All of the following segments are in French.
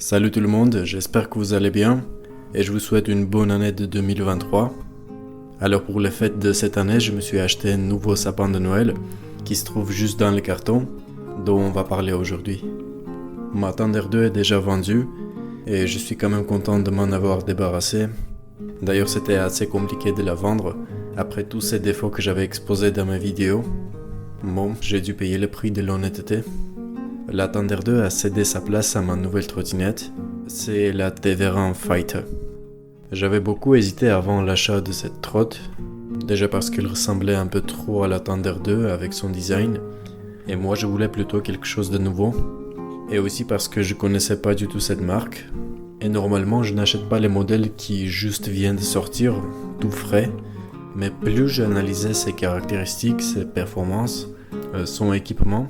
Salut tout le monde, j'espère que vous allez bien et je vous souhaite une bonne année de 2023. Alors pour les fêtes de cette année, je me suis acheté un nouveau sapin de Noël qui se trouve juste dans le carton dont on va parler aujourd'hui. Ma Thunder 2 est déjà vendue et je suis quand même content de m'en avoir débarrassé. D'ailleurs c'était assez compliqué de la vendre après tous ces défauts que j'avais exposés dans mes vidéos. Bon, j'ai dû payer le prix de l'honnêteté. La Thunder 2 a cédé sa place à ma nouvelle trottinette, c'est la Teveran Fighter. J'avais beaucoup hésité avant l'achat de cette trotte, déjà parce qu'elle ressemblait un peu trop à la Thunder 2 avec son design, et moi je voulais plutôt quelque chose de nouveau, et aussi parce que je connaissais pas du tout cette marque, et normalement je n'achète pas les modèles qui juste viennent de sortir, tout frais, mais plus j'analysais ses caractéristiques, ses performances, son équipement,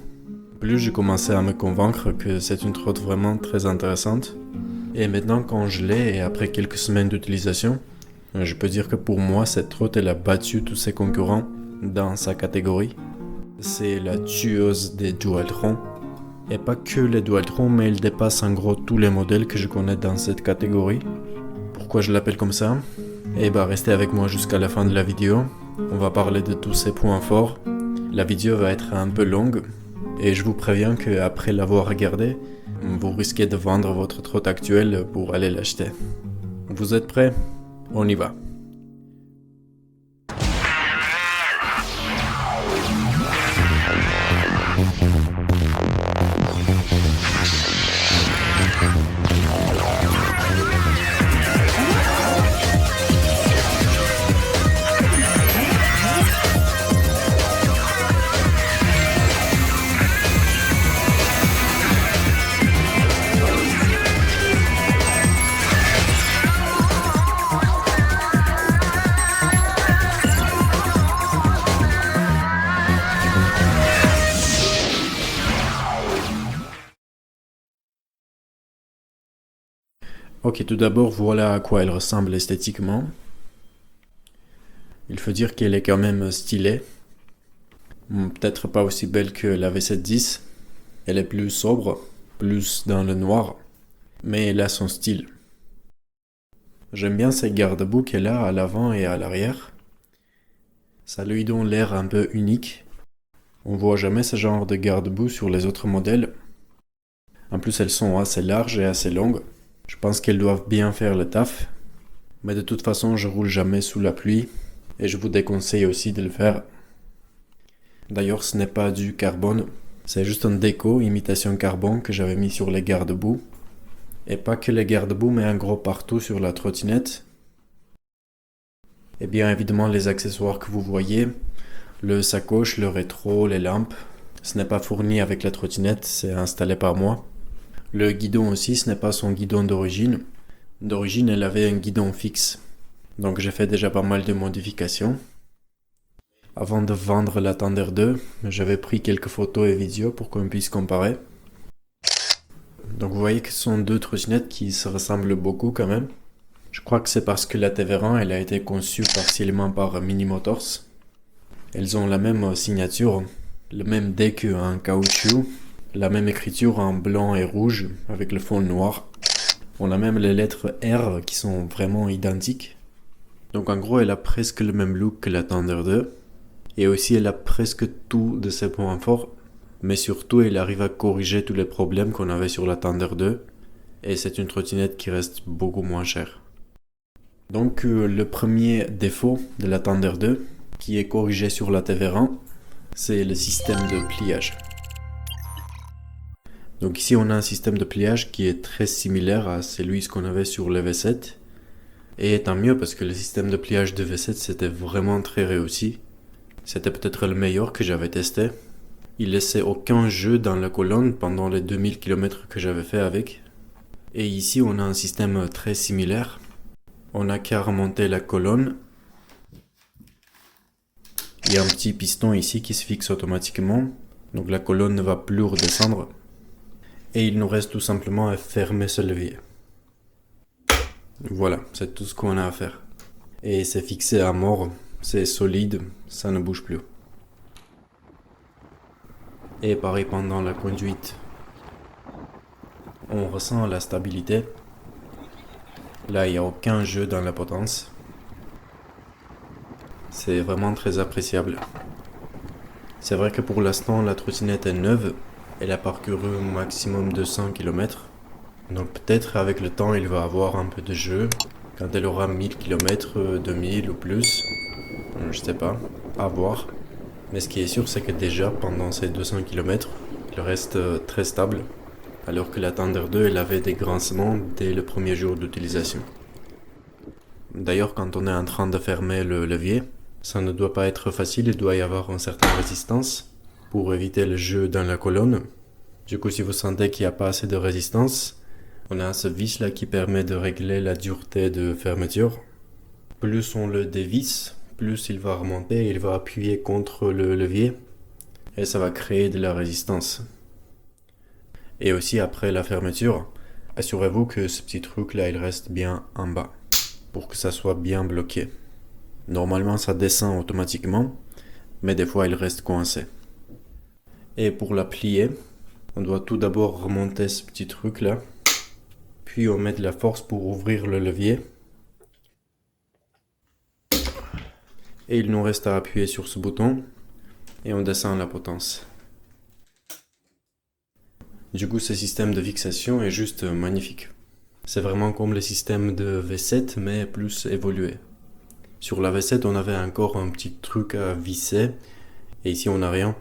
plus je commençais à me convaincre que c'est une trotte vraiment très intéressante. Et maintenant quand je l'ai et après quelques semaines d'utilisation, je peux dire que pour moi cette trotte elle a battu tous ses concurrents dans sa catégorie. C'est la tueuse des Dualtron. Et pas que les Dualtron, mais elle dépasse en gros tous les modèles que je connais dans cette catégorie. Pourquoi je l'appelle comme ça? Eh bah restez avec moi jusqu'à la fin de la vidéo. On va parler de tous ses points forts. La vidéo va être un peu longue. Et je vous préviens qu'après l'avoir regardé, vous risquez de vendre votre trotte actuelle pour aller l'acheter. Vous êtes prêts? On y va. Ok, tout d'abord, voilà à quoi elle ressemble esthétiquement. Il faut dire qu'elle est quand même stylée. Peut-être pas aussi belle que la V710. Elle est plus sobre, plus dans le noir, mais elle a son style. J'aime bien ces garde-boue qu'elle a à l'avant et à l'arrière. Ça lui donne l'air un peu unique. On voit jamais ce genre de garde-boue sur les autres modèles. En plus, elles sont assez larges et assez longues. Je pense qu'elles doivent bien faire le taf. Mais de toute façon, je roule jamais sous la pluie. Et je vous déconseille aussi de le faire. D'ailleurs, ce n'est pas du carbone. C'est juste un déco, imitation carbone que j'avais mis sur les garde-boue. Et pas que les garde-boue, mais un gros partout sur la trottinette. Et bien évidemment, les accessoires que vous voyez. Le sacoche, le rétro, les lampes. Ce n'est pas fourni avec la trottinette, c'est installé par moi. Le guidon aussi, ce n'est pas son guidon d'origine. D'origine, elle avait un guidon fixe. Donc j'ai fait déjà pas mal de modifications. Avant de vendre la Thunder 2, j'avais pris quelques photos et vidéos pour qu'on puisse comparer. Donc vous voyez que ce sont deux trottinettes qui se ressemblent beaucoup quand même. Je crois que c'est parce que la Teveran, elle a été conçue partiellement par Mini Motors. Elles ont la même signature, le même deck en caoutchouc, la même écriture en blanc et rouge avec le fond noir. On a même les lettres R qui sont vraiment identiques. Donc en gros, elle a presque le même look que la Thunder 2. Et aussi, elle a presque tout de ses points forts. Mais surtout, elle arrive à corriger tous les problèmes qu'on avait sur la Thunder 2. Et c'est une trottinette qui reste beaucoup moins chère. Donc le premier défaut de la Thunder 2, qui est corrigé sur la Teveran, c'est le système de pliage. Donc ici on a un système de pliage qui est très similaire à celui qu'on avait sur le V7. Et tant mieux parce que le système de pliage de V7 c'était vraiment très réussi. C'était peut-être le meilleur que j'avais testé. Il laissait aucun jeu dans la colonne pendant les 2000 km que j'avais fait avec. Et ici on a un système très similaire. On n'a qu'à remonter la colonne. Il y a un petit piston ici qui se fixe automatiquement. Donc la colonne ne va plus redescendre. Et il nous reste tout simplement à fermer ce levier. Voilà, c'est tout ce qu'on a à faire. Et c'est fixé à mort, c'est solide, ça ne bouge plus. Et pareil pendant la conduite. On ressent la stabilité. Là, il n'y a aucun jeu dans la potence. C'est vraiment très appréciable. C'est vrai que pour l'instant, la trottinette est neuve. Elle a parcouru au maximum 200 km. Donc peut-être avec le temps, il va avoir un peu de jeu. Quand elle aura 1000 km, 2000 ou plus. Je sais pas, à voir. Mais ce qui est sûr, c'est que déjà, pendant ces 200 km, il reste très stable. Alors que la Thunder 2, elle avait des grincements dès le premier jour d'utilisation. D'ailleurs, quand on est en train de fermer le levier, ça ne doit pas être facile, il doit y avoir une certaine résistance pour éviter le jeu dans la colonne. Du coup, si vous sentez qu'il n'y a pas assez de résistance, on a ce vis là qui permet de régler la dureté de fermeture. Plus on le dévisse, plus il va remonter, il va appuyer contre le levier et ça va créer de la résistance. Et aussi après la fermeture, assurez-vous que ce petit truc là il reste bien en bas pour que ça soit bien bloqué. Normalement ça descend automatiquement, mais des fois il reste coincé. Et pour la plier, on doit tout d'abord remonter ce petit truc là, puis on met de la force pour ouvrir le levier. Et il nous reste à appuyer sur ce bouton et on descend la potence. Du coup, ce système de fixation est juste magnifique. C'est vraiment comme le système de V7 mais plus évolué. Sur la V7, on avait encore un petit truc à visser et ici on n'a rien.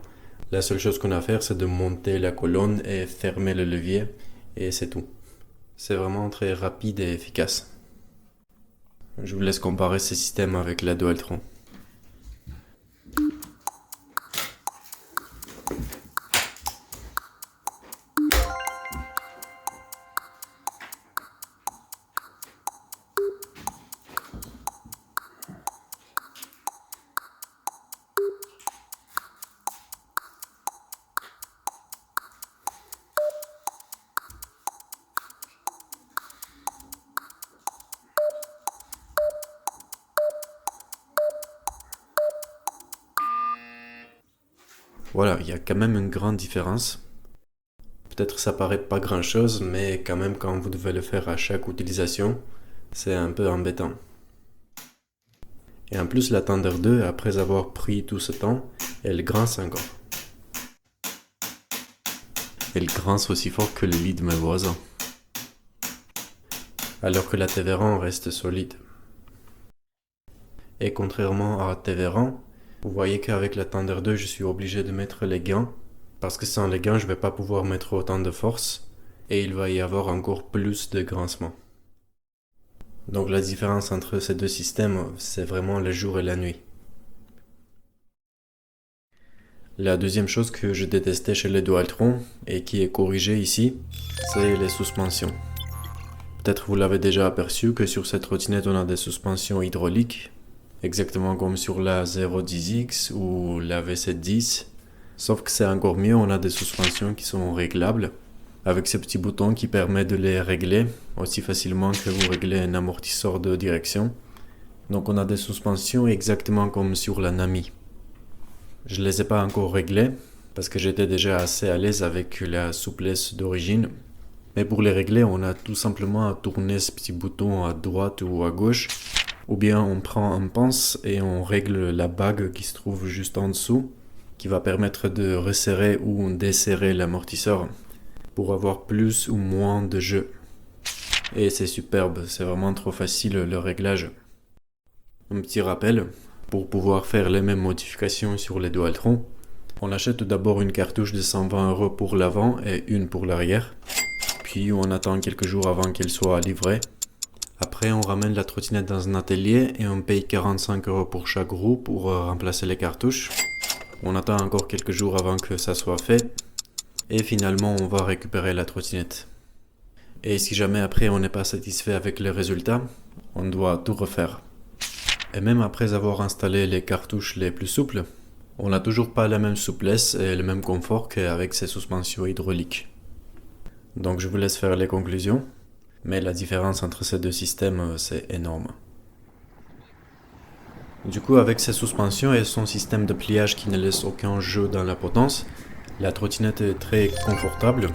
La seule chose qu'on a à faire, c'est de monter la colonne et fermer le levier et c'est tout. C'est vraiment très rapide et efficace. Je vous laisse comparer ce système avec la Dualtron. Voilà, il y a quand même une grande différence. Peut-être ça paraît pas grand chose, mais quand même quand vous devez le faire à chaque utilisation, c'est un peu embêtant. Et en plus la Thunder 2, après avoir pris tout ce temps, elle grince encore. Elle grince aussi fort que le lit de mes voisins. Alors que la Tévéran reste solide. Et contrairement à Tévéran, vous voyez qu'avec la Thunder 2, je suis obligé de mettre les gants, parce que sans les gants, je ne vais pas pouvoir mettre autant de force, et il va y avoir encore plus de grincement. Donc la différence entre ces deux systèmes, c'est vraiment le jour et la nuit. La deuxième chose que je détestais chez les Dualtron, et qui est corrigée ici, c'est les suspensions. Peut-être vous l'avez déjà aperçu que sur cette trottinette, on a des suspensions hydrauliques, exactement comme sur la 010X ou la V710, sauf que c'est encore mieux, on a des suspensions qui sont réglables, avec ce petit bouton qui permet de les régler aussi facilement que vous réglez un amortisseur de direction. Donc on a des suspensions exactement comme sur la Nami. Je ne les ai pas encore réglées, parce que j'étais déjà assez à l'aise avec la souplesse d'origine. Mais pour les régler, on a tout simplement à tourner ce petit bouton à droite ou à gauche, ou bien on prend un pince et on règle la bague qui se trouve juste en dessous, qui va permettre de resserrer ou desserrer l'amortisseur pour avoir plus ou moins de jeu. Et c'est superbe, c'est vraiment trop facile le réglage. Un petit rappel, pour pouvoir faire les mêmes modifications sur les Dualtron, on achète tout d'abord une cartouche de 120 € pour l'avant et une pour l'arrière, puis on attend quelques jours avant qu'elle soit livrée. Après, on ramène la trottinette dans un atelier et on paye 45 € pour chaque roue pour remplacer les cartouches. On attend encore quelques jours avant que ça soit fait. Et finalement, on va récupérer la trottinette. Et si jamais après on n'est pas satisfait avec les résultats, on doit tout refaire. Et même après avoir installé les cartouches les plus souples, on n'a toujours pas la même souplesse et le même confort qu'avec ces suspensions hydrauliques. Donc je vous laisse faire les conclusions. Mais la différence entre ces deux systèmes, c'est énorme. Du coup, avec ses suspensions et son système de pliage qui ne laisse aucun jeu dans la potence, la trottinette est très confortable.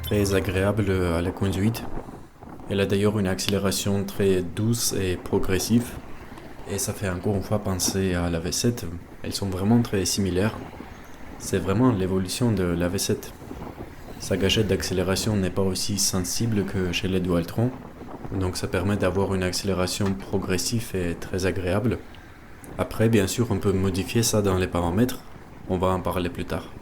très agréable à la conduite. Elle a d'ailleurs une accélération très douce et progressive. Et ça fait encore une fois penser à la V7. Elles sont vraiment très similaires. C'est vraiment l'évolution de la V7. Sa gâchette d'accélération n'est pas aussi sensible que chez les Dualtron, donc ça permet d'avoir une accélération progressive et très agréable. Après, bien sûr, on peut modifier ça dans les paramètres, on va en parler plus tard.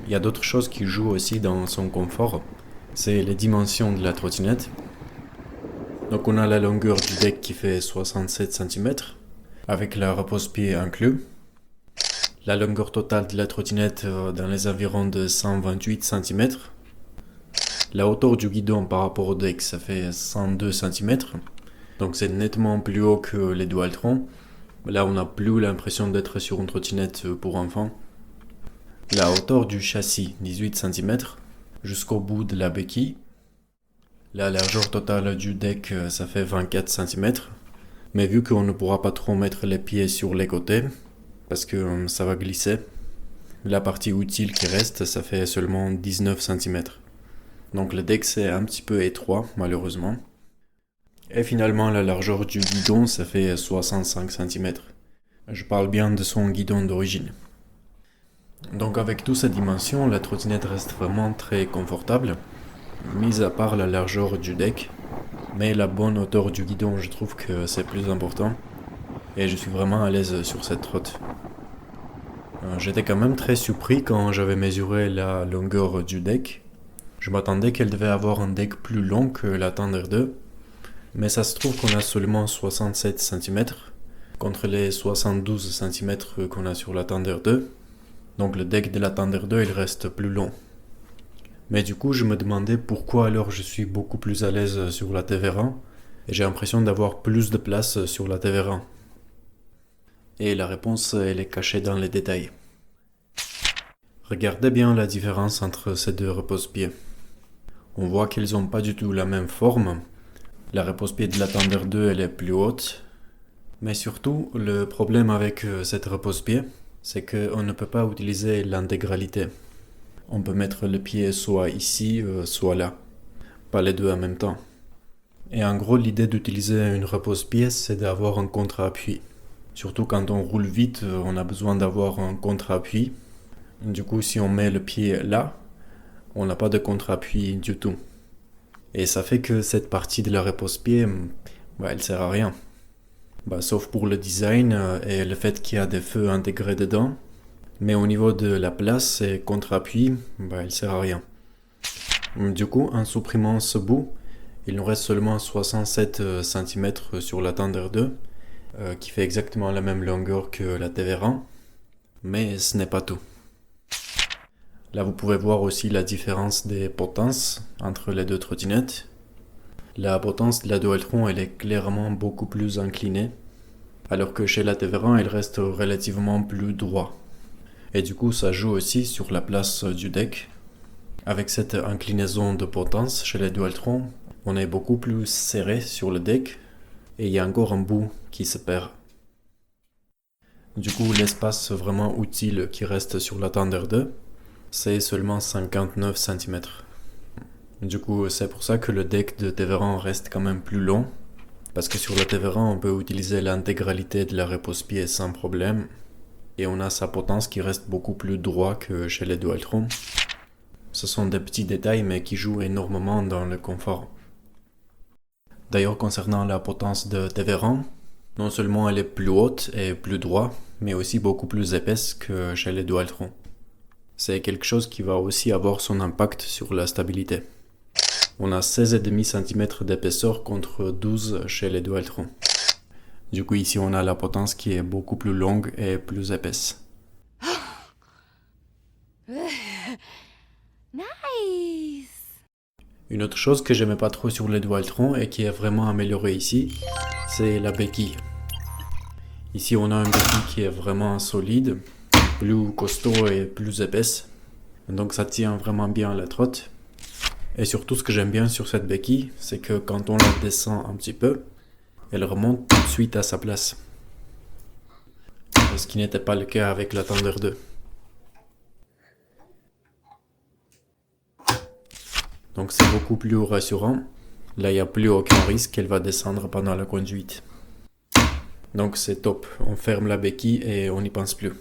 Il y a d'autres choses qui jouent aussi dans son confort, c'est les dimensions de la trottinette. Donc on a la longueur du deck qui fait 67 cm, avec la repose-pied inclus. La longueur totale de la trottinette dans les environs de 128 cm. La hauteur du guidon par rapport au deck, ça fait 102 cm. Donc c'est nettement plus haut que les Dualtron. Là, on n'a plus l'impression d'être sur une trottinette pour enfants. La hauteur du châssis, 18 cm, jusqu'au bout de la béquille. La largeur totale du deck, ça fait 24 cm. Mais vu qu'on ne pourra pas trop mettre les pieds sur les côtés, parce que ça va glisser, la partie utile qui reste, ça fait seulement 19 cm. Donc le deck c'est un petit peu étroit, malheureusement. Et finalement, la largeur du guidon, ça fait 65 cm. Je parle bien de son guidon d'origine. Donc avec toutes ces dimensions, la trottinette reste vraiment très confortable, mis à part la largeur du deck. Mais la bonne hauteur du guidon, je trouve que c'est plus important. Et je suis vraiment à l'aise sur cette trotte. J'étais quand même très surpris quand j'avais mesuré la longueur du deck. Je m'attendais qu'elle devait avoir un deck plus long que la Thunder 2. Mais ça se trouve qu'on a seulement 67 cm contre les 72 cm qu'on a sur la Thunder 2. Donc le deck de la Thunder 2 il reste plus long. Mais du coup je me demandais pourquoi alors je suis beaucoup plus à l'aise sur la Tevera et j'ai l'impression d'avoir plus de place sur la Tevera. Et la réponse elle est cachée dans les détails. Regardez bien la différence entre ces deux repose-pieds. On voit qu'ils n'ont pas du tout la même forme. La repose-pied de la Thunder 2 elle est plus haute. Mais surtout, le problème avec cette repose-pied, c'est qu'on ne peut pas utiliser l'intégralité. On peut mettre le pied soit ici, soit là. Pas les deux en même temps. Et en gros, l'idée d'utiliser une repose-pied, c'est d'avoir un contre-appui. Surtout quand on roule vite, on a besoin d'avoir un contre-appui. Du coup, si on met le pied là, on n'a pas de contre-appui du tout. Et ça fait que cette partie de la repose-pied, elle sert à rien. Sauf pour le design et le fait qu'il y a des feux intégrés dedans. Mais au niveau de la place et contre-appui, elle sert à rien. Du coup, en supprimant ce bout, il nous reste seulement 67 cm sur la Thunder 2, qui fait exactement la même longueur que la Tevera. Mais ce n'est pas tout. Là, vous pouvez voir aussi la différence des potences entre les deux trottinettes. La potence de la Dualtron, elle est clairement beaucoup plus inclinée, alors que chez la Tevera, elle reste relativement plus droit. Et du coup, ça joue aussi sur la place du deck. Avec cette inclinaison de potence chez les Dualtron, on est beaucoup plus serré sur le deck, et il y a encore un bout qui se perd. Du coup, l'espace vraiment utile qui reste sur la Thunder 2, c'est seulement 59 cm. Du coup, c'est pour ça que le deck de Tevera reste quand même plus long, parce que sur le Tevera, on peut utiliser l'intégralité de la repose-pied sans problème, et on a sa potence qui reste beaucoup plus droit que chez les Dualtron. Ce sont des petits détails, mais qui jouent énormément dans le confort. D'ailleurs, concernant la potence de Tevera, non seulement elle est plus haute et plus droite, mais aussi beaucoup plus épaisse que chez les Dualtron. C'est quelque chose qui va aussi avoir son impact sur la stabilité. On a 16,5 cm d'épaisseur contre 12 chez les Dualtron. Du coup, ici, on a la potence qui est beaucoup plus longue et plus épaisse. Nice! Une autre chose que j'aimais pas trop sur les Dualtron et qui est vraiment améliorée ici, c'est la béquille. Ici, on a une béquille qui est vraiment solide, plus costaud et plus épaisse. Donc ça tient vraiment bien à la trotte. Et surtout, ce que j'aime bien sur cette béquille, c'est que quand on la descend un petit peu, elle remonte tout de suite à sa place. Ce qui n'était pas le cas avec la Thunder 2. Donc c'est beaucoup plus rassurant. Là, il n'y a plus aucun risque qu'elle va descendre pendant la conduite. Donc c'est top. On ferme la béquille et on n'y pense plus.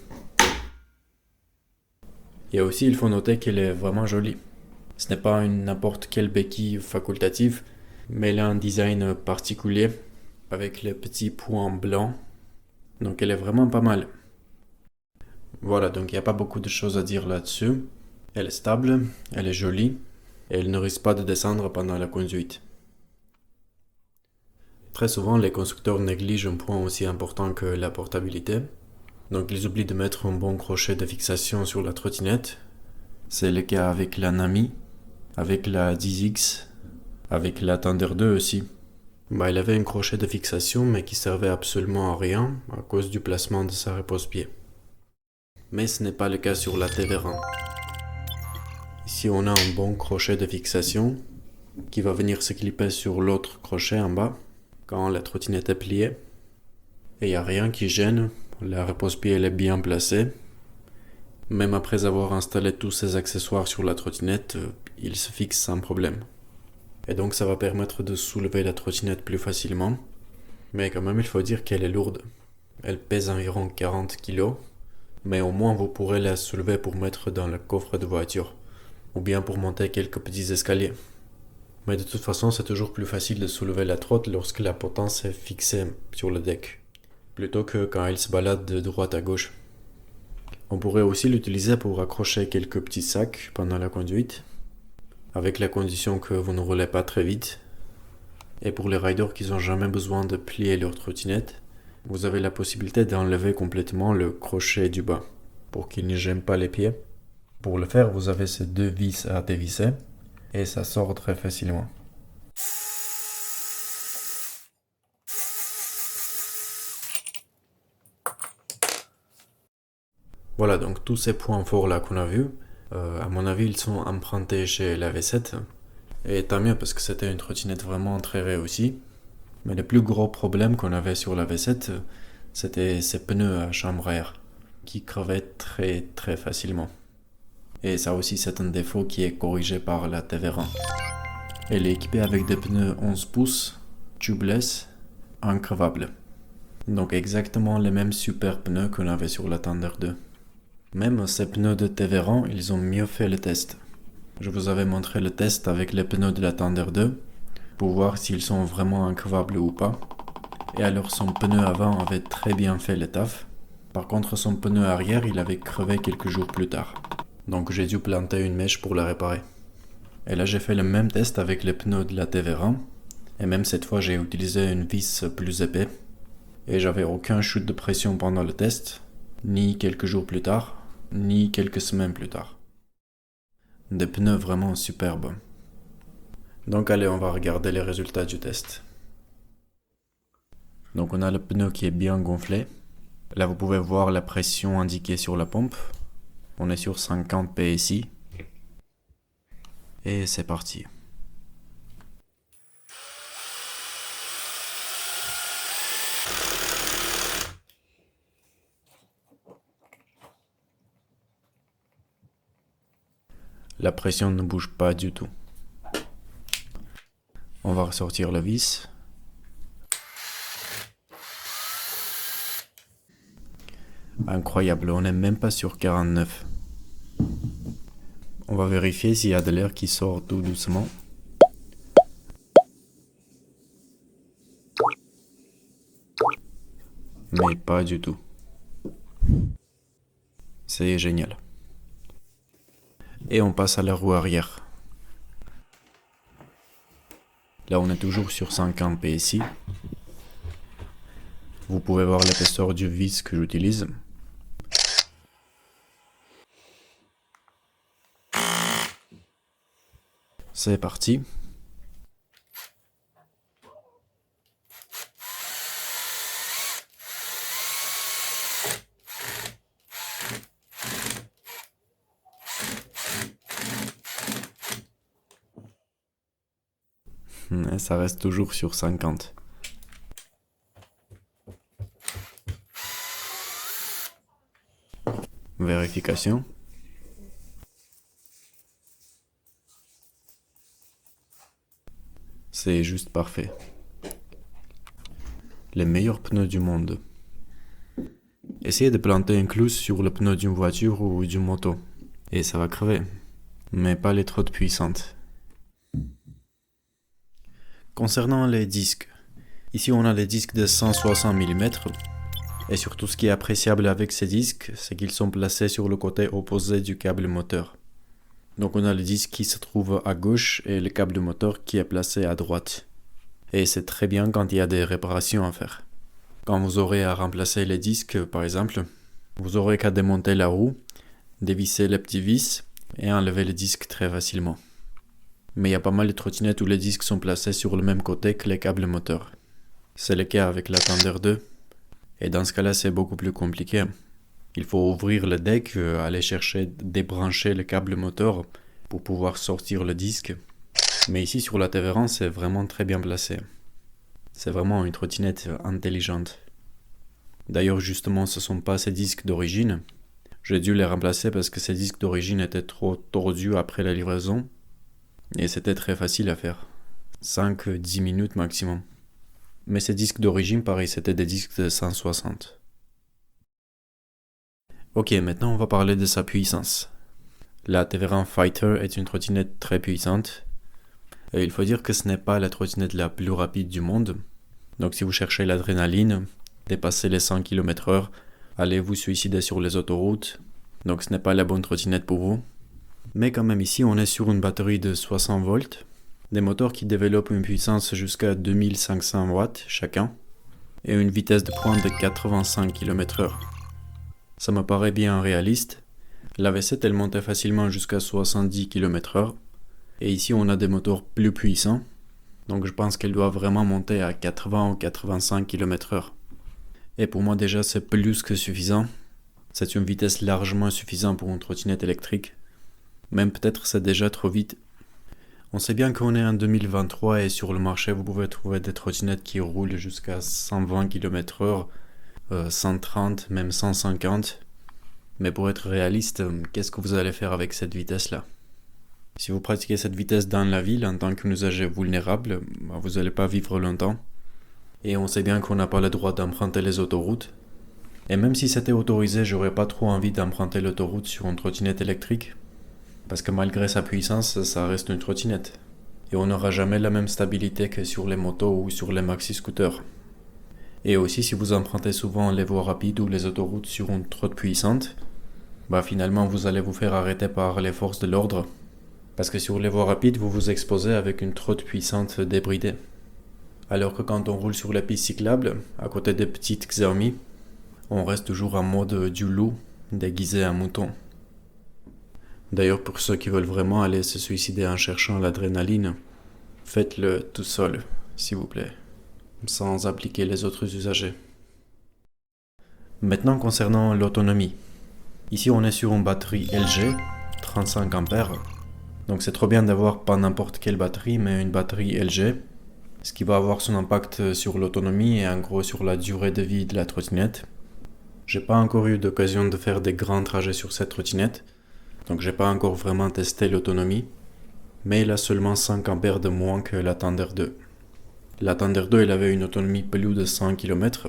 Et aussi, il faut noter qu'elle est vraiment jolie. Ce n'est pas une n'importe quelle béquille facultative, mais elle a un design particulier avec les petits points blancs. Donc elle est vraiment pas mal. Voilà, donc il n'y a pas beaucoup de choses à dire là-dessus. Elle est stable, elle est jolie, et elle ne risque pas de descendre pendant la conduite. Très souvent, les constructeurs négligent un point aussi important que la portabilité. Donc ils oublient de mettre un bon crochet de fixation sur la trottinette. C'est le cas avec la Nami, avec la 10X, avec la Thunder 2 aussi. Elle avait un crochet de fixation mais qui servait absolument à rien à cause du placement de sa repose-pied. Mais ce n'est pas le cas sur la TV-RAN. Ici on a un bon crochet de fixation qui va venir se clipper sur l'autre crochet en bas quand la trottinette est pliée. Et il n'y a rien qui gêne, la repose-pied elle est bien placée. Même après avoir installé tous ces accessoires sur la trottinette, il se fixe sans problème. Et donc ça va permettre de soulever la trottinette plus facilement. Mais quand même il faut dire qu'elle est lourde. Elle pèse environ 40 kg. Mais au moins vous pourrez la soulever pour mettre dans le coffre de voiture. Ou bien pour monter quelques petits escaliers. Mais de toute façon c'est toujours plus facile de soulever la trotte lorsque la potence est fixée sur le deck. Plutôt que quand elle se balade de droite à gauche. On pourrait aussi l'utiliser pour accrocher quelques petits sacs pendant la conduite, avec la condition que vous ne roulez pas très vite. Et pour les riders qui n'ont jamais besoin de plier leur trottinette, vous avez la possibilité d'enlever complètement le crochet du bas, pour qu'il ne gêne pas les pieds. Pour le faire, vous avez ces deux vis à dévisser, et ça sort très facilement. Voilà, donc tous ces points forts là qu'on a vus, à mon avis, ils sont empruntés chez la V7. Et tant mieux parce que c'était une trottinette vraiment très réussie. Mais le plus gros problème qu'on avait sur la V7, c'était ses pneus à chambre à air, qui crevaient très très facilement. Et ça aussi, c'est un défaut qui est corrigé par la TV-RAN. Elle est équipée avec des pneus 11 pouces, tubeless, increvables. Donc exactement les mêmes super pneus qu'on avait sur la Thunder 2. Même ces pneus de TV-RAN, ils ont mieux fait le test. Je vous avais montré le test avec les pneus de la Thunder 2 pour voir s'ils sont vraiment increvables ou pas. Et alors son pneu avant avait très bien fait le taf. Par contre son pneu arrière il avait crevé quelques jours plus tard. Donc j'ai dû planter une mèche pour la réparer. Et là j'ai fait le même test avec les pneus de la TV-RAN. Et même cette fois j'ai utilisé une vis plus épais. Et j'avais aucun chute de pression pendant le test, ni quelques jours plus tard, ni quelques semaines plus tard. Des pneus vraiment superbes. Donc allez, on va regarder les résultats du test. Donc on a le pneu qui est bien gonflé. Là vous pouvez voir la pression indiquée sur la pompe. On est sur 50 PSI. Et c'est parti. La pression ne bouge pas du tout. On va ressortir la vis. Incroyable, on n'est même pas sur 49. On va vérifier s'il y a de l'air qui sort tout doucement. Mais pas du tout. C'est génial. Et on passe à la roue arrière. Là on est toujours sur 50 PSI. Vous pouvez voir l'épaisseur du vis que j'utilise. C'est parti. Et ça reste toujours sur 50. Vérification. c'est juste parfait. Les meilleurs pneus du monde. Essayez de planter un clou sur le pneu d'une voiture ou d'une moto, et ça va crever. Mais pas les trop puissantes. Concernant les disques, ici on a les disques de 160 mm, et surtout ce qui est appréciable avec ces disques, c'est qu'ils sont placés sur le côté opposé du câble moteur. Donc on a le disque qui se trouve à gauche et le câble moteur qui est placé à droite. Et c'est très bien quand il y a des réparations à faire. Quand vous aurez à remplacer les disques, par exemple, vous aurez qu'à démonter la roue, dévisser les petits vis et enlever les disques très facilement. Mais il y a pas mal de trottinettes où les disques sont placés sur le même côté que les câbles moteurs. C'est le cas avec la Thunder 2. Et dans ce cas-là, c'est beaucoup plus compliqué. Il faut ouvrir le deck, aller chercher, débrancher le câble moteur pour pouvoir sortir le disque. Mais ici sur la Tévéran, c'est vraiment très bien placé. C'est vraiment une trottinette intelligente. D'ailleurs, justement, ce ne sont pas ces disques d'origine. J'ai dû les remplacer parce que ces disques d'origine étaient trop tordus après la livraison. Et c'était très facile à faire. 5-10 minutes maximum. Mais ces disques d'origine, pareil, c'était des disques de 160. Ok, maintenant on va parler de sa puissance. La Tévéran Fighter est une trottinette très puissante. Et il faut dire que ce n'est pas la trottinette la plus rapide du monde. Donc si vous cherchez l'adrénaline, dépasser les 100 km/h, allez vous suicider sur les autoroutes. Donc ce n'est pas la bonne trottinette pour vous. Mais quand même ici, on est sur une batterie de 60 volts, des moteurs qui développent une puissance jusqu'à 2500 watts chacun, et une vitesse de pointe de 85 km/h. Ça me paraît bien réaliste. La V7 elle montait facilement jusqu'à 70 km/h, et ici on a des moteurs plus puissants, donc je pense qu'elle doit vraiment monter à 80 ou 85 km/h. Et pour moi déjà c'est plus que suffisant. C'est une vitesse largement suffisante pour une trottinette électrique. Même peut-être c'est déjà trop vite. On sait bien qu'on est en 2023 et sur le marché vous pouvez trouver des trottinettes qui roulent jusqu'à 120 km/h, 130, même 150. Mais pour être réaliste, qu'est-ce que vous allez faire avec cette vitesse-là ? Si vous pratiquez cette vitesse dans la ville en tant qu'usager vulnérable, vous n'allez pas vivre longtemps. Et on sait bien qu'on n'a pas le droit d'emprunter les autoroutes. Et même si c'était autorisé, j'aurais pas trop envie d'emprunter l'autoroute sur une trottinette électrique. Parce que malgré sa puissance, ça reste une trottinette. Et on n'aura jamais la même stabilité que sur les motos ou sur les maxi-scooters. Et aussi, si vous empruntez souvent les voies rapides ou les autoroutes sur une trotte puissante, finalement vous allez vous faire arrêter par les forces de l'ordre. Parce que sur les voies rapides, vous vous exposez avec une trotte puissante débridée. Alors que quand on roule sur la piste cyclable, à côté des petites Xiaomi, on reste toujours en mode du loup, déguisé en mouton. D'ailleurs, pour ceux qui veulent vraiment aller se suicider en cherchant l'adrénaline, faites-le tout seul, s'il vous plaît, sans appliquer les autres usagers. Maintenant, concernant l'autonomie. Ici, on est sur une batterie LG, 35 A. Donc c'est trop bien d'avoir pas n'importe quelle batterie, mais une batterie LG, ce qui va avoir son impact sur l'autonomie et en gros sur la durée de vie de la trottinette. J'ai pas encore eu d'occasion de faire des grands trajets sur cette trottinette, donc j'ai pas encore vraiment testé l'autonomie, mais elle a seulement 5 A de moins que la Thunder 2. La Thunder 2 elle avait une autonomie plus de 100 km,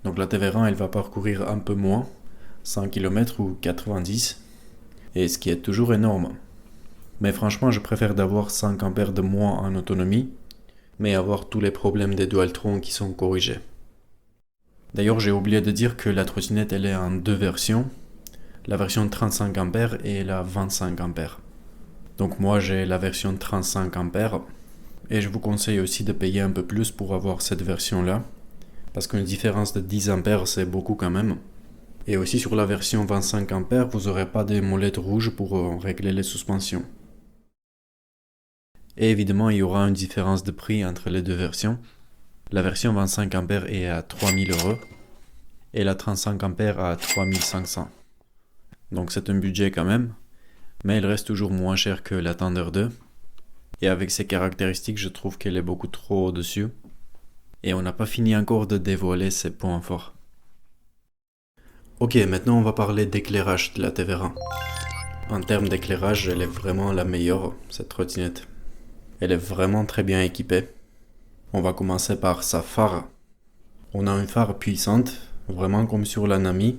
donc la Tévéran elle va parcourir un peu moins, 100 km ou 90, et ce qui est toujours énorme. Mais franchement je préfère d'avoir 5 A de moins en autonomie, mais avoir tous les problèmes des Dualtron qui sont corrigés. D'ailleurs j'ai oublié de dire que la trottinette elle est en deux versions, la version 35 A et la 25 A. Donc moi j'ai la version 35 A et je vous conseille aussi de payer un peu plus pour avoir cette version là, parce qu'une différence de 10 A c'est beaucoup quand même. Et aussi sur la version 25 A vous n'aurez pas des molettes rouges pour régler les suspensions. Et évidemment il y aura une différence de prix entre les deux versions. La version 25 A est à 3000 € et la 35 A à 3500. Donc c'est un budget quand même, mais elle reste toujours moins chère que la Thunder 2. Et avec ses caractéristiques, je trouve qu'elle est beaucoup trop au-dessus. Et on n'a pas fini encore de dévoiler ses points forts. Ok, maintenant on va parler d'éclairage de la Tévéran. En termes d'éclairage, elle est vraiment la meilleure, cette trottinette. Elle est vraiment très bien équipée. On va commencer par sa phare. On a une phare puissante, vraiment comme sur la Nami.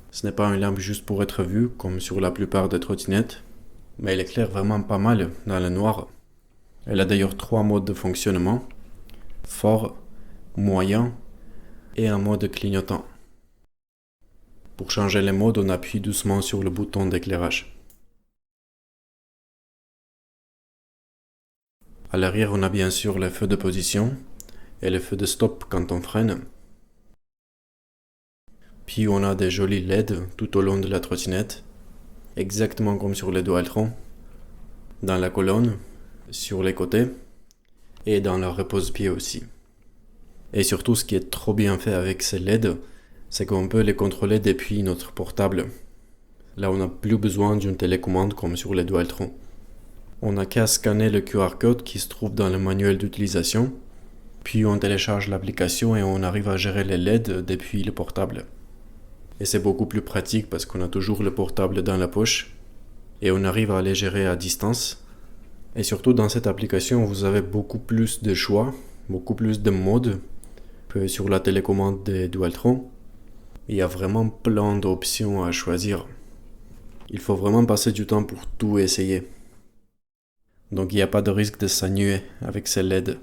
Ce n'est pas une lampe juste pour être vue, comme sur la plupart des trottinettes, mais elle éclaire vraiment pas mal dans le noir. Elle a d'ailleurs 3 modes de fonctionnement: fort, moyen et un mode clignotant. Pour changer les modes, on appuie doucement sur le bouton d'éclairage. À l'arrière, on a bien sûr les feux de position et les feux de stop quand on freine. Puis on a des jolis LED tout au long de la trottinette, exactement comme sur les Dualtron, dans la colonne, sur les côtés et dans leur repose-pied aussi. Et surtout, ce qui est trop bien fait avec ces LED, c'est qu'on peut les contrôler depuis notre portable. Là, on n'a plus besoin d'une télécommande comme sur les Dualtron. On n'a qu'à scanner le QR code qui se trouve dans le manuel d'utilisation, puis on télécharge l'application et on arrive à gérer les LED depuis le portable. Et c'est beaucoup plus pratique parce qu'on a toujours le portable dans la poche et on arrive à les gérer à distance. Et surtout dans cette application, vous avez beaucoup plus de choix, beaucoup plus de modes que sur la télécommande des Dualtron. Il y a vraiment plein d'options à choisir. Il faut vraiment passer du temps pour tout essayer. Donc il n'y a pas de risque de s'ennuyer avec ces LED.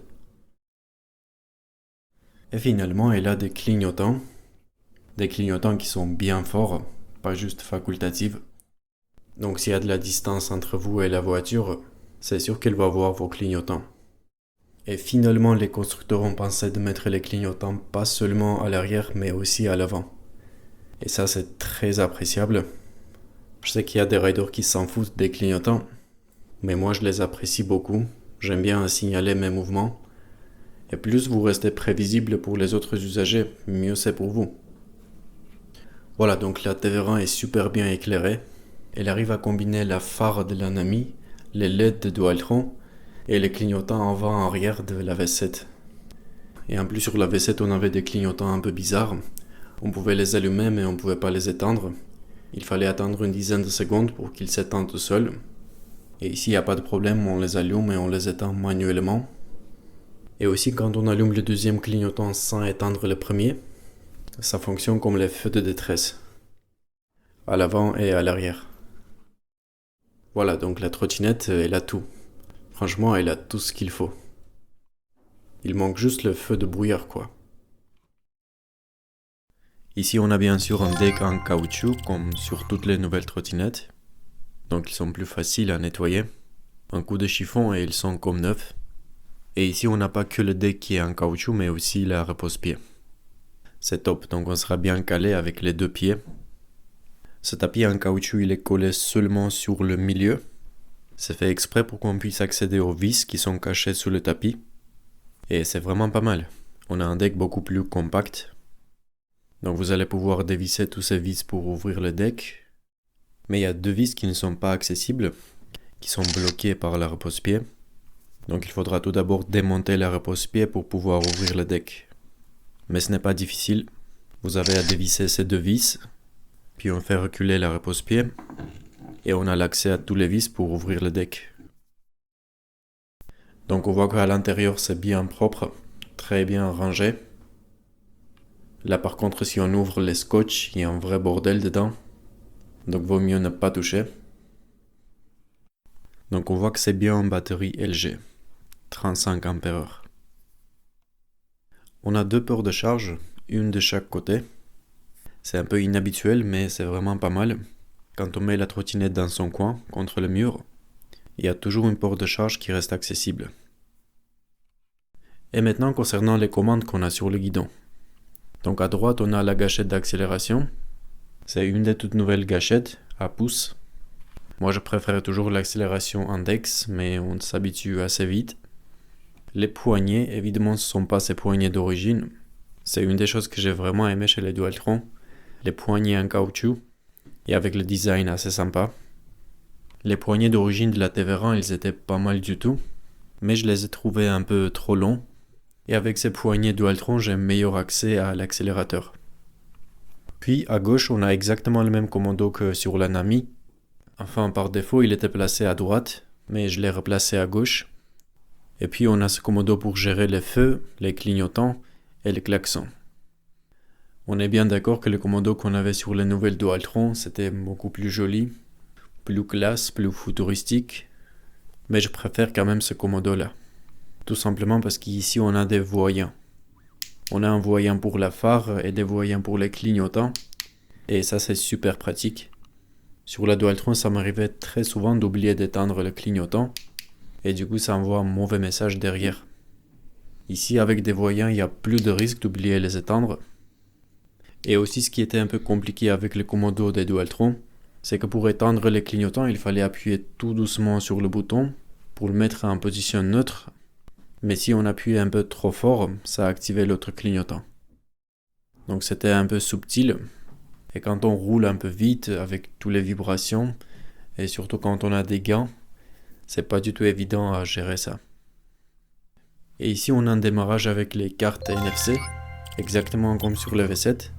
Et finalement, elle a des clignotants qui sont bien forts, pas juste facultatifs. Donc s'il y a de la distance entre vous et la voiture, c'est sûr qu'elle va voir vos clignotants. Et finalement, les constructeurs ont pensé de mettre les clignotants pas seulement à l'arrière, mais aussi à l'avant. Et ça, c'est très appréciable. Je sais qu'il y a des riders qui s'en foutent des clignotants, mais moi je les apprécie beaucoup. J'aime bien signaler mes mouvements. Et plus vous restez prévisible pour les autres usagers, mieux c'est pour vous. Voilà, donc la TV20 est super bien éclairée. Elle arrive à combiner la phare de la Nami, les LED de Dualtron et les clignotants avant-arrière de la V7. Et en plus sur la V7 on avait des clignotants un peu bizarres. On pouvait les allumer mais on ne pouvait pas les éteindre. Il fallait attendre une dizaine de secondes pour qu'ils s'éteignent tout seuls. Et ici il n'y a pas de problème, on les allume et on les éteint manuellement. Et aussi quand on allume le deuxième clignotant sans éteindre le premier, ça fonctionne comme les feux de détresse, à l'avant et à l'arrière. Voilà, donc la trottinette, elle a tout. Franchement, elle a tout ce qu'il faut. Il manque juste le feu de brouillard, quoi. Ici, on a bien sûr un deck en caoutchouc, comme sur toutes les nouvelles trottinettes. Donc ils sont plus faciles à nettoyer. Un coup de chiffon et ils sont comme neufs. Et ici, on n'a pas que le deck qui est en caoutchouc, mais aussi la repose-pied. C'est top, donc on sera bien calé avec les deux pieds. Ce tapis en caoutchouc, il est collé seulement sur le milieu. C'est fait exprès pour qu'on puisse accéder aux vis qui sont cachées sous le tapis. Et c'est vraiment pas mal. On a un deck beaucoup plus compact. Donc vous allez pouvoir dévisser tous ces vis pour ouvrir le deck. Mais il y a 2 vis qui ne sont pas accessibles, qui sont bloquées par la repose-pied. Donc il faudra tout d'abord démonter la repose-pied pour pouvoir ouvrir le deck. Mais ce n'est pas difficile. Vous avez à dévisser ces 2 vis, puis on fait reculer la repose-pied, et on a l'accès à tous les vis pour ouvrir le deck. Donc on voit qu'à l'intérieur c'est bien propre, très bien rangé. Là par contre si on ouvre les scotch, il y a un vrai bordel dedans, donc vaut mieux ne pas toucher. Donc on voit que c'est bien en batterie LG, 35 Ah. On a 2 ports de charge, une de chaque côté. C'est un peu inhabituel mais c'est vraiment pas mal. Quand on met la trottinette dans son coin, contre le mur, il y a toujours une porte de charge qui reste accessible. Et maintenant concernant les commandes qu'on a sur le guidon. Donc à droite on a la gâchette d'accélération. C'est une des toutes nouvelles gâchettes à pouce. Moi je préfère toujours l'accélération index, mais on s'habitue assez vite. Les poignées, évidemment ce ne sont pas ces poignées d'origine. C'est une des choses que j'ai vraiment aimé chez les Dualtron. Les poignées en caoutchouc, et avec le design assez sympa. Les poignées d'origine de la TV20, ils étaient pas mal du tout, mais je les ai trouvés un peu trop longs. Et avec ces poignées Dualtron, j'ai un meilleur accès à l'accélérateur. Puis à gauche, on a exactement le même commando que sur la Nami. Enfin, par défaut, il était placé à droite, mais je l'ai replacé à gauche. Et puis on a ce commodo pour gérer les feux, les clignotants et les klaxons. On est bien d'accord que le commodo qu'on avait sur les nouvelles Dualtron, c'était beaucoup plus joli, plus classe, plus futuristique, mais je préfère quand même ce commodo-là. Tout simplement parce qu'ici on a des voyants. On a un voyant pour la phare et des voyants pour les clignotants, et ça c'est super pratique. Sur la Dualtron, ça m'arrivait très souvent d'oublier d'éteindre le clignotant, et du coup ça envoie un mauvais message derrière. Ici, avec des voyants, il y a plus de risque d'oublier les éteindre. Et aussi, ce qui était un peu compliqué avec le commodo des Dualtron, c'est que pour éteindre les clignotants, il fallait appuyer tout doucement sur le bouton pour le mettre en position neutre. Mais si on appuyait un peu trop fort, ça activait l'autre clignotant. Donc c'était un peu subtil. Et quand on roule un peu vite avec toutes les vibrations, et surtout quand on a des gants, c'est pas du tout évident à gérer ça. Et ici on a un démarrage avec les cartes NFC, exactement comme sur le V7.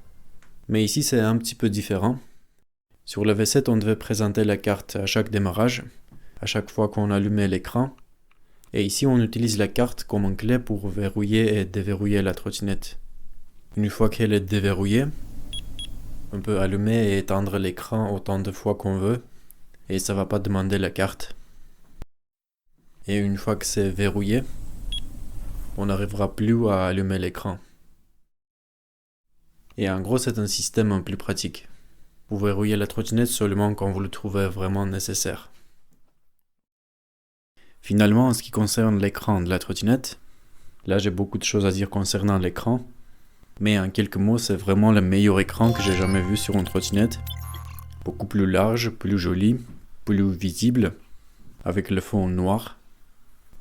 Mais ici c'est un petit peu différent. Sur le V7 on devait présenter la carte à chaque démarrage, à chaque fois qu'on allumait l'écran. Et ici on utilise la carte comme une clé pour verrouiller et déverrouiller la trottinette. Une fois qu'elle est déverrouillée, on peut allumer et éteindre l'écran autant de fois qu'on veut et ça va pas demander la carte. Et une fois que c'est verrouillé, on n'arrivera plus à allumer l'écran. Et en gros, c'est un système un plus pratique. Vous verrouillez la trottinette seulement quand vous le trouvez vraiment nécessaire. Finalement, en ce qui concerne l'écran de la trottinette, là j'ai beaucoup de choses à dire concernant l'écran. Mais en quelques mots, c'est vraiment le meilleur écran que j'ai jamais vu sur une trottinette. Beaucoup plus large, plus joli, plus visible, avec le fond noir.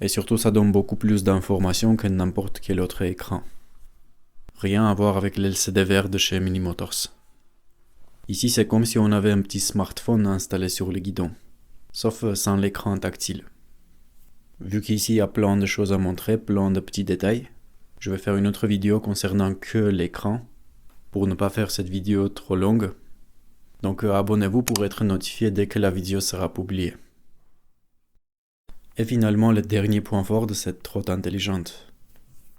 Et surtout, ça donne beaucoup plus d'informations que n'importe quel autre écran. Rien à voir avec l'LCD vert de chez Minimotors. Ici, c'est comme si on avait un petit smartphone installé sur le guidon, sauf sans l'écran tactile. Vu qu'ici, il y a plein de choses à montrer, plein de petits détails, je vais faire une autre vidéo concernant que l'écran, pour ne pas faire cette vidéo trop longue. Donc abonnez-vous pour être notifié dès que la vidéo sera publiée. Et finalement, le dernier point fort de cette trotte intelligente.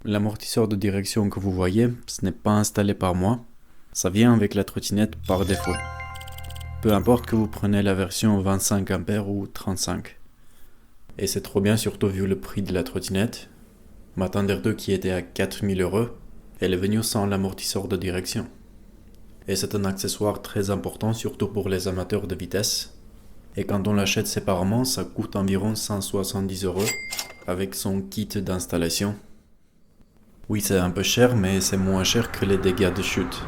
L'amortisseur de direction que vous voyez, ce n'est pas installé par moi, ça vient avec la trottinette par défaut. Peu importe que vous preniez la version 25 A ou 35. Et c'est trop bien, surtout vu le prix de la trottinette. Ma Thunder 2 qui était à 4000 €, elle est venue sans l'amortisseur de direction. Et c'est un accessoire très important, surtout pour les amateurs de vitesse. Et quand on l'achète séparément, ça coûte environ 170 € avec son kit d'installation. Oui, c'est un peu cher, mais c'est moins cher que les dégâts de chute.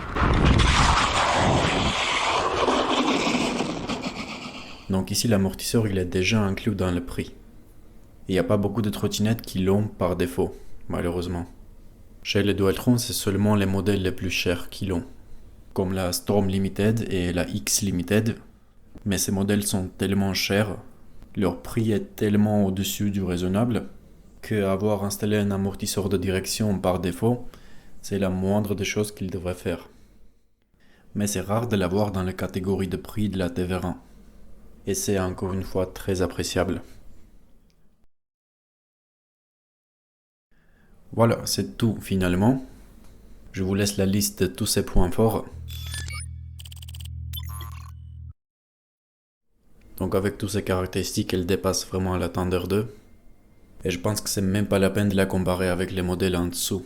Donc ici, l'amortisseur il est déjà inclus dans le prix. Il n'y a pas beaucoup de trottinettes qui l'ont par défaut, malheureusement. Chez les Dualtron, c'est seulement les modèles les plus chers qui l'ont, comme la Storm Limited et la X Limited. Mais ces modèles sont tellement chers, leur prix est tellement au-dessus du raisonnable, qu'avoir installé un amortisseur de direction par défaut, c'est la moindre des choses qu'ils devraient faire. Mais c'est rare de l'avoir dans la catégorie de prix de la TV1. Et c'est encore une fois très appréciable. Voilà, c'est tout finalement. Je vous laisse la liste de tous ces points forts. Donc avec toutes ces caractéristiques, elle dépasse vraiment la Thunder 2. Et je pense que c'est même pas la peine de la comparer avec les modèles en dessous,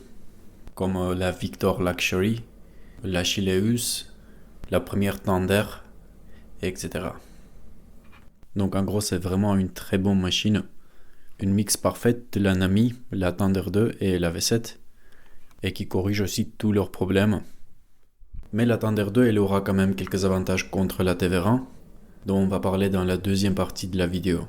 comme la Victor Luxury, la Chileus, la première Thunder, etc. Donc en gros, c'est vraiment une très bonne machine. Une mix parfaite de la Nami, la Thunder 2 et la V7, et qui corrige aussi tous leurs problèmes. Mais la Thunder 2, elle aura quand même quelques avantages contre la TV1, dont on va parler dans la deuxième partie de la vidéo.